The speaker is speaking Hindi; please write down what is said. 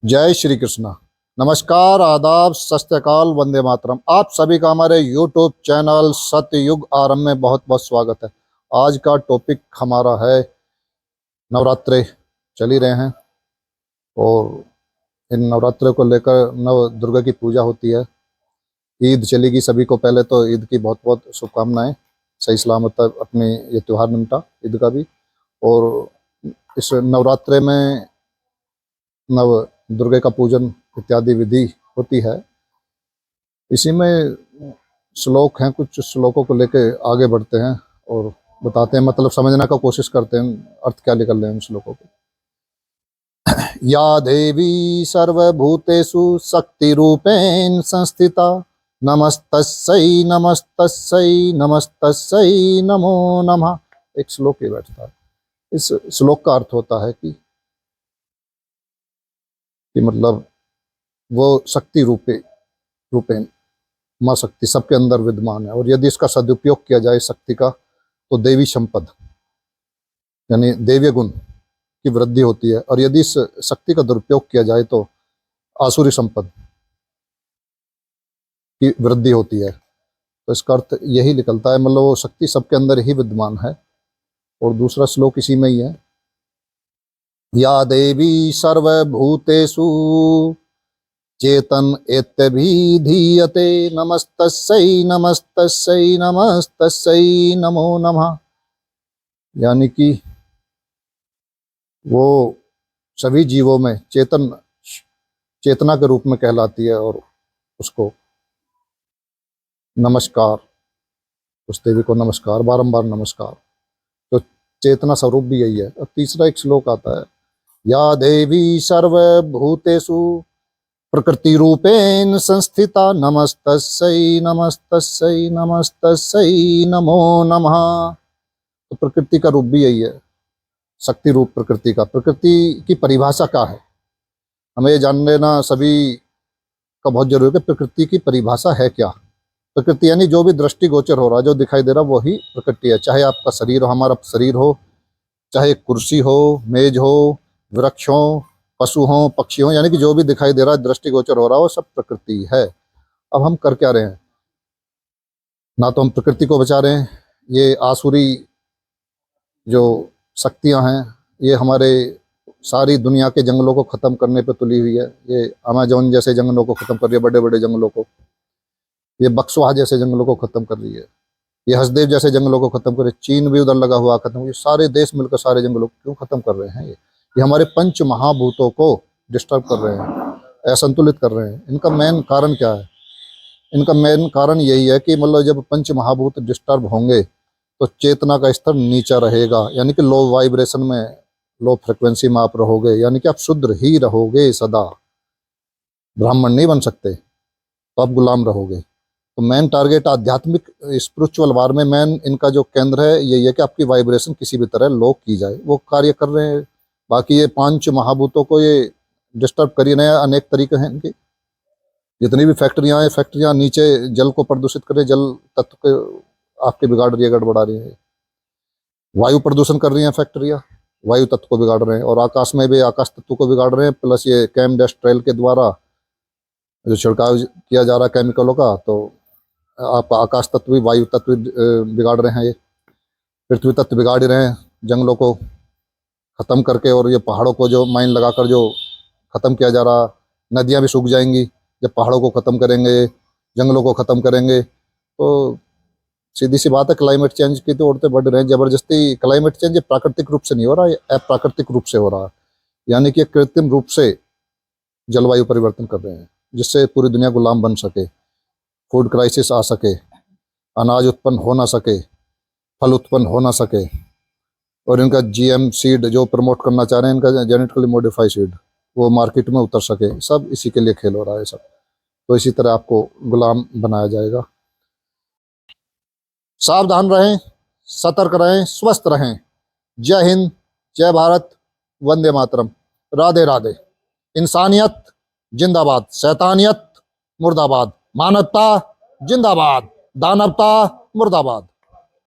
जय श्री कृष्णा। नमस्कार, आदाब, सत श्री अकाल, वंदे मातरम। आप सभी का हमारे यूट्यूब चैनल सतयुग आरंभ में बहुत बहुत स्वागत है। आज का टॉपिक हमारा है नवरात्रे चल ही रहे हैं और इन नवरात्रे को लेकर नव दुर्गा की पूजा होती है। ईद चलेगी सभी को। पहले तो ईद की बहुत बहुत शुभकामनाएं। सही सलामत अपने ये त्यौहार निपटा ईद का भी। और इस नवरात्रे में नव दुर्गे का पूजन इत्यादि विधि होती है। इसी में श्लोक हैं, कुछ श्लोकों को लेके आगे बढ़ते हैं और बताते हैं, मतलब समझने का कोशिश करते हैं अर्थ क्या निकल रहे हैं उन श्लोकों के। या देवी सर्वभूतेषु शक्ति रूपेण संस्थिता नमस्तस्यै नमस्तस्यै नमस्तस्यै नमो नमः। एक श्लोक ये बैठता है। इस श्लोक का अर्थ होता है कि मतलब वो शक्ति रूपेण माँ शक्ति सबके अंदर विद्यमान है, और यदि इसका सदुपयोग किया जाए शक्ति का तो देवी संपद यानी देवीय गुण की वृद्धि होती है, और यदि इस शक्ति का दुरुपयोग किया जाए तो आसुरी संपद की वृद्धि होती है। तो इसका अर्थ यही निकलता है, मतलब वो शक्ति सबके अंदर ही विद्यमान है। और दूसरा श्लोक इसी में ही है। या देवी सर्वभूतेषु चेतन एत्यभिधीयते नमस्तस्यै नमस्तस्यै नमस्तस्यै नमो नमः। यानी कि वो सभी जीवों में चेतना के रूप में कहलाती है, और उसको नमस्कार, उस देवी को नमस्कार, बारंबार नमस्कार। तो चेतना स्वरूप भी यही है। और तीसरा एक श्लोक आता है, या देवी सर्वभूतेषु प्रकृति रूपेण संस्थिता नमस्तस्यै नमस्तस्यै नमस्तस्यै नमो नमः। तो प्रकृति का रूप भी यही है, शक्ति रूप प्रकृति का। प्रकृति की परिभाषा क्या है, हमें ये जान लेना सभी का बहुत जरूरी है कि प्रकृति की परिभाषा है क्या। प्रकृति यानी जो भी दृष्टिगोचर हो रहा है, जो दिखाई दे रहा है, वही प्रकृति है। चाहे आपका शरीर हो, हमारा शरीर हो, चाहे कुर्सी हो, मेज हो, वृक्ष हो, पशु हो, पक्षी हो, यानी कि जो भी दिखाई दे रहा है, दृष्टिगोचर हो रहा है, वो सब प्रकृति है। अब हम कर क्या रहे हैं, ना तो हम प्रकृति को बचा रहे हैं, ये आसुरी जो शक्तियां हैं ये हमारे सारी दुनिया के जंगलों को ख़त्म करने पे तुली हुई है। ये अमेजोन जैसे जंगलों को ख़त्म कर रही है, बड़े बड़े जंगलों को। ये बक्सवा जैसे जंगलों को ख़त्म कर रही है। ये हसदेव जैसे जंगलों को ख़त्म कर रही है। चीन भी उधर लगा हुआ ख़त्म। ये सारे देश मिलकर सारे जंगलों को क्यों ख़त्म कर रहे हैं? ये हमारे पंच महाभूतों को डिस्टर्ब कर रहे हैं, असंतुलित कर रहे हैं। इनका मेन कारण क्या है? इनका मेन कारण यही है कि मतलब जब पंच महाभूत डिस्टर्ब होंगे तो चेतना का स्तर नीचा रहेगा, यानी कि लो वाइब्रेशन में, लो फ्रिक्वेंसी में आप रहोगे, यानी कि आप शुद्र ही रहोगे सदा। ब्राह्मण नहीं बन सकते तो आप गुलाम रहोगे। तो मेन टारगेट आध्यात्मिक स्पिरिचुअल वार में मेन इनका जो केंद्र है यही है कि आपकी वाइब्रेशन किसी भी तरह लो की जाए। वो कार्य कर रहे हैं। बाकी ये पांच महाभूतों को ये डिस्टर्ब कर ही रहे हैं। अनेक तरीके हैं इनके। जितनी भी फैक्ट्रियां हैं, फैक्ट्रियां नीचे जल को प्रदूषित कर रही है, जल तत्व के आपके बिगाड़ रही है, गड़बड़ा रही है। वायु प्रदूषण कर रही हैं फैक्ट्रियां, वायु तत्व को बिगाड़ रहे हैं। और आकाश में भी आकाश तत्व को बिगाड़ रहे हैं। प्लस ये कैम डस्ट ट्रेल के द्वारा जो छिड़काव किया जा रहा है केमिकलों का, तो आप आकाश तत्व भी, वायु तत्व बिगाड़ रहे हैं। ये पृथ्वी तत्व बिगाड़ ही रहे हैं, जंगलों को ख़त्म करके। और ये पहाड़ों को जो माइन लगाकर जो ख़त्म किया जा रहा, नदियाँ भी सूख जाएंगी जब पहाड़ों को ख़त्म करेंगे, जंगलों को ख़त्म करेंगे। तो सीधी सी बात है, क्लाइमेट चेंज की तो औरतें बढ़ रहे हैं जबरदस्ती। क्लाइमेट चेंज प्राकृतिक रूप से नहीं हो रहा, ये अप्राकृतिक रूप से हो रहा है। यानी कि कृत्रिम रूप से जलवायु परिवर्तन कर रहे हैं, जिससे पूरी दुनिया गुलाम बन सके, फूड क्राइसिस आ सके, अनाज उत्पन्न हो ना सके, फल उत्पन्न हो ना सके। और इनका जीएम सीड जो प्रमोट करना चाह रहे हैं, इनका जेनेटिकली मॉडिफाइड सीड, वो मार्केट में उतर सके। सब इसी के लिए खेल हो रहा है सब। तो इसी तरह आपको गुलाम बनाया जाएगा। सावधान रहें, सतर्क रहें, स्वस्थ रहें। जय हिंद, जय भारत, वंदे मातरम, राधे राधे। इंसानियत जिंदाबाद, शैतानियत मुर्दाबाद, मानवता जिंदाबाद, दानवता मुर्दाबाद।